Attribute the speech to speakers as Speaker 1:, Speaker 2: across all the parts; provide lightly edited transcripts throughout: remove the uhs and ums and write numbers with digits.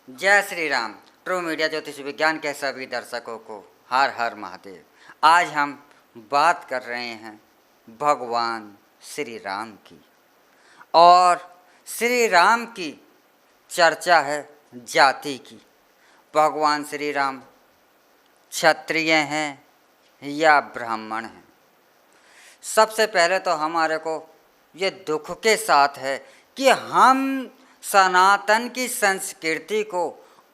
Speaker 1: जय Shri Ram. True media ज्योतिष विज्ञान के सभी दर्शकों को हर हर महादेव। आज हम बात कर रहे हैं भगवान श्री राम की, और श्री राम की चर्चा है जाति की। भगवान श्री राम क्षत्रिय हैं या ब्राह्मण हैं? सबसे पहले तो हमारे को ये दुख के साथ है कि हम सनातन की संस्कृति को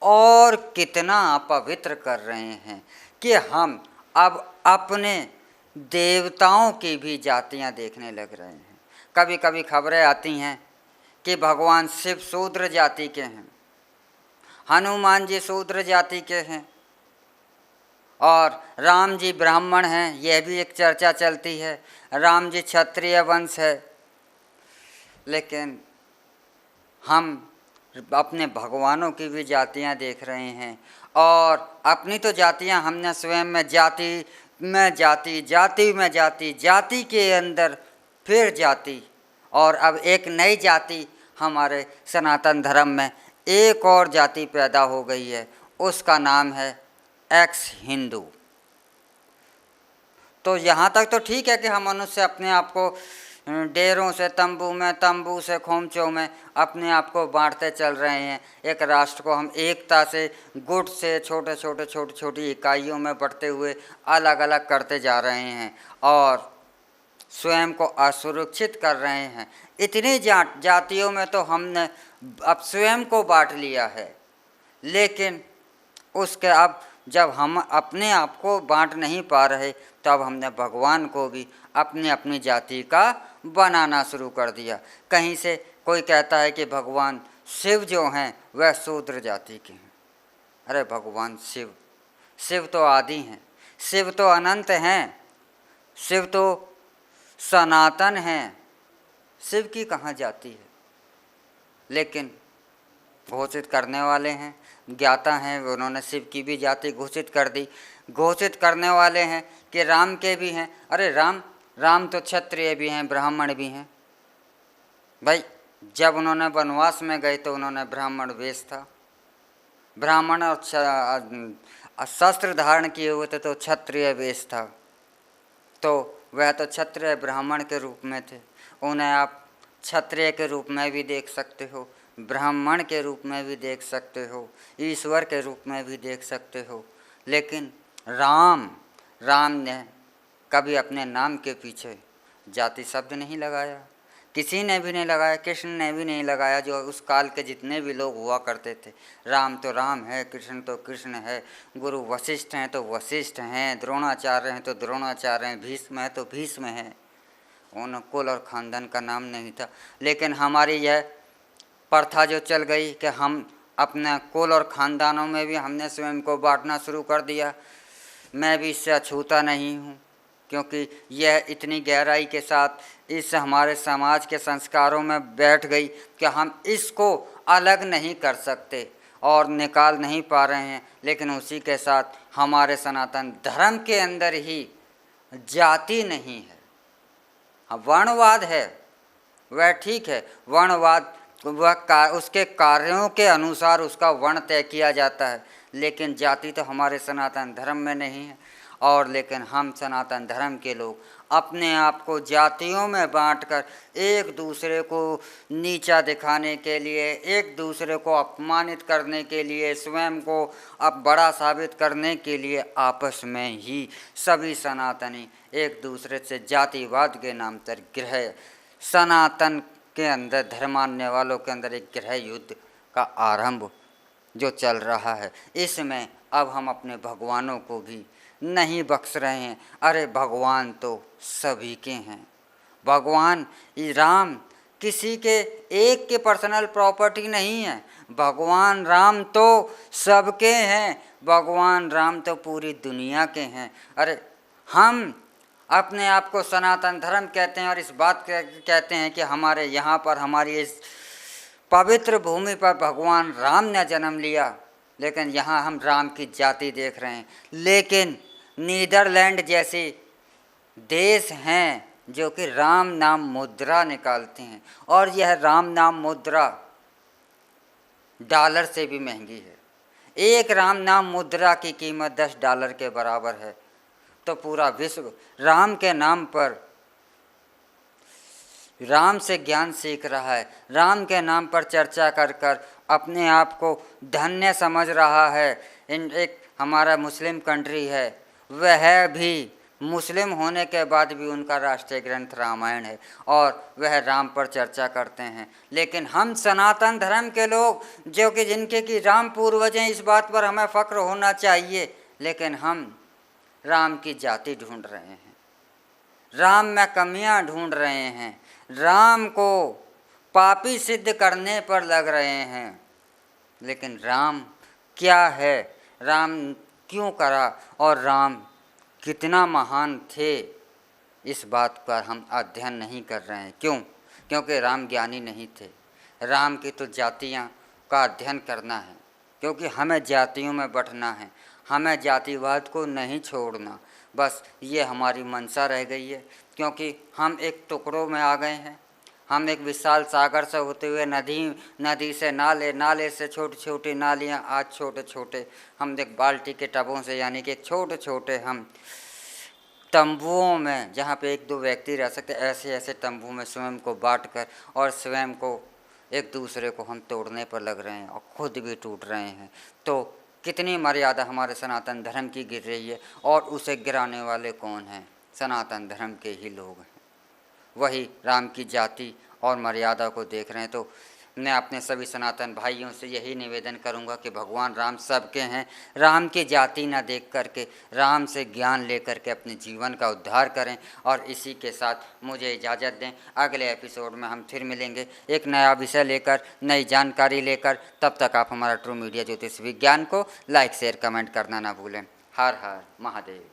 Speaker 1: और कितना अपवित्र कर रहे हैं कि हम अब अपने देवताओं की भी जातियां देखने लग रहे हैं। कभी कभी खबरें आती हैं कि भगवान शिव शूद्र जाति के हैं, हनुमान जी शूद्र जाति के हैं और राम जी ब्राह्मण हैं। यह भी एक चर्चा चलती है, राम जी क्षत्रिय वंश है। लेकिन हम अपने भगवानों की भी जातियां देख रहे हैं, और अपनी तो जातियां हमने स्वयं में जाति में जाति, जाति में जाति, जाति के अंदर फिर जाति, और अब एक नई जाति हमारे सनातन धर्म में एक और जाति पैदा हो गई है, उसका नाम है एक्स हिंदू। तो यहाँ तक तो ठीक है कि हम मनुष्य अपने आप को डेरों से तंबू में, तंबू से खोमचों में अपने आप को बांटते चल रहे हैं। एक राष्ट्र को हम एकता से, गुट से, छोटे छोटी इकाइयों में बढ़ते हुए अलग अलग करते जा रहे हैं और स्वयं को असुरक्षित कर रहे हैं। इतनी जातियों में तो हमने अब स्वयं को बांट लिया है, लेकिन उसके अब जब हम अपने आप को बांट नहीं पा रहे, तब हमने भगवान को भी अपनी अपनी जाति का बनाना शुरू कर दिया। कहीं से कोई कहता है कि भगवान शिव जो हैं वह शूद्र जाति के हैं। अरे भगवान शिव तो आदि हैं, शिव तो अनंत हैं, शिव तो सनातन हैं, शिव की कहाँ जाति है? लेकिन घोषित करने वाले हैं, ज्ञाता हैं, उन्होंने शिव की भी जाति घोषित कर दी। घोषित करने वाले हैं कि राम के भी हैं। अरे राम तो क्षत्रिय भी हैं, ब्राह्मण भी हैं। भाई जब उन्होंने वनवास में गए तो उन्होंने ब्राह्मण वेश था, ब्राह्मण और शस्त्र धारण किए हुए थे तो क्षत्रिय वेश था। तो वह तो क्षत्रिय ब्राह्मण के रूप में थे, उन्हें आप क्षत्रिय के रूप में भी देख सकते हो, ब्राह्मण के रूप में भी देख सकते हो, ईश्वर के रूप में भी देख सकते हो। लेकिन राम ने कभी अपने नाम के पीछे जाति शब्द नहीं लगाया, किसी ने भी नहीं लगाया, कृष्ण ने भी नहीं लगाया। जो उस काल के जितने भी लोग हुआ करते थे, राम तो राम है, कृष्ण तो कृष्ण है, गुरु वशिष्ठ हैं तो वशिष्ठ हैं, द्रोणाचार्य हैं तो द्रोणाचार्य हैं, भीष्म है तो भीष्म है। उन कुल और खानदान का नाम नहीं था। लेकिन हमारी यह प्रथा जो चल गई कि हम अपने कुल और ख़ानदानों में भी हमने स्वयं को बांटना शुरू कर दिया। मैं भी इससे अछूता नहीं हूँ, क्योंकि यह इतनी गहराई के साथ इस हमारे समाज के संस्कारों में बैठ गई कि हम इसको अलग नहीं कर सकते और निकाल नहीं पा रहे हैं। लेकिन उसी के साथ हमारे सनातन धर्म के अंदर ही जाति नहीं है, हाँ वर्णवाद है। वह ठीक है, वर्णवाद उसके कार्यों के अनुसार उसका वर्ण तय किया जाता है, लेकिन जाति तो हमारे सनातन धर्म में नहीं है। और लेकिन हम सनातन धर्म के लोग अपने आप को जातियों में बांटकर एक दूसरे को नीचा दिखाने के लिए, एक दूसरे को अपमानित करने के लिए, स्वयं को अब बड़ा साबित करने के लिए आपस में ही सभी सनातनी एक दूसरे से जातिवाद के नाम पर सनातन के अंदर, धर्म मानने वालों के अंदर एक गृह युद्ध का आरंभ जो चल रहा है, इसमें अब हम अपने भगवानों को भी नहीं बख्श रहे हैं। अरे भगवान तो सभी के हैं। भगवान राम किसी के एक के पर्सनल प्रॉपर्टी नहीं है, भगवान राम तो सबके हैं, भगवान राम तो पूरी दुनिया के हैं। अरे हम अपने आप को सनातन धर्म कहते हैं और इस बात कहते हैं कि हमारे यहाँ पर, हमारी इस पवित्र भूमि पर भगवान राम ने जन्म लिया, लेकिन यहाँ हम राम की जाति देख रहे हैं। लेकिन नीदरलैंड जैसे देश हैं जो कि राम नाम मुद्रा निकालते हैं, और यह राम नाम मुद्रा डॉलर से भी महंगी है। एक राम नाम मुद्रा की कीमत $10 के बराबर है। तो पूरा विश्व राम के नाम पर राम से ज्ञान सीख रहा है, राम के नाम पर चर्चा कर कर अपने आप को धन्य समझ रहा है। एक हमारा मुस्लिम कंट्री है, वह भी मुस्लिम होने के बाद भी उनका राष्ट्रीय ग्रंथ रामायण है और वह राम पर चर्चा करते हैं। लेकिन हम सनातन धर्म के लोग, जो कि जिनके की राम पूर्वज हैं, इस बात पर हमें फ़ख्र होना चाहिए, लेकिन हम राम की जाति ढूंढ रहे हैं, राम में कमियां ढूंढ रहे हैं, राम को पापी सिद्ध करने पर लग रहे हैं। लेकिन राम क्या है, राम क्यों करा और राम कितना महान थे, इस बात पर हम अध्ययन नहीं कर रहे हैं। क्यों? क्योंकि राम ज्ञानी नहीं थे। राम की तो जातियाँ का अध्ययन करना है, क्योंकि हमें जातियों में बंटना है, हमें जातिवाद को नहीं छोड़ना। बस ये हमारी मंशा रह गई है, क्योंकि हम एक टुकड़ों में आ गए हैं। हम एक विशाल सागर से होते हुए नदी से नाले, नाले से छोटी छोटी नालियाँ, आज छोटे छोटे हम एक बाल्टी के टबों से, यानी कि छोटे छोटे हम तंबुओं में, जहाँ पे 1-2 व्यक्ति रह सकते, ऐसे ऐसे तंबू में स्वयं को बांट कर और स्वयं को एक दूसरे को हम तोड़ने पर लग रहे हैं और खुद भी टूट रहे हैं। तो कितनी मर्यादा हमारे सनातन धर्म की गिर रही है, और उसे गिराने वाले कौन हैं? सनातन धर्म के ही लोग हैं। वही राम की जाति और मर्यादा को देख रहे हैं। तो मैं अपने सभी सनातन भाइयों से यही निवेदन करूंगा कि भगवान राम सबके हैं, राम की जाति ना देख करके राम से ज्ञान लेकर के अपने जीवन का उद्धार करें। और इसी के साथ मुझे इजाज़त दें, अगले एपिसोड में हम फिर मिलेंगे एक नया विषय लेकर, नई जानकारी लेकर। तब तक आप हमारा ट्रू मीडिया ज्योतिष विज्ञान को लाइक, शेयर, कमेंट करना ना भूलें। हर हर महादेव।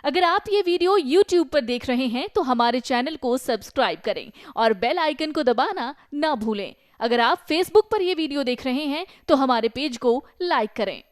Speaker 2: अगर आप ये वीडियो YouTube पर देख रहे हैं तो हमारे चैनल को सब्सक्राइब करें और बेल आइकन को दबाना ना भूलें। अगर आप Facebook पर ये वीडियो देख रहे हैं तो हमारे पेज को लाइक करें।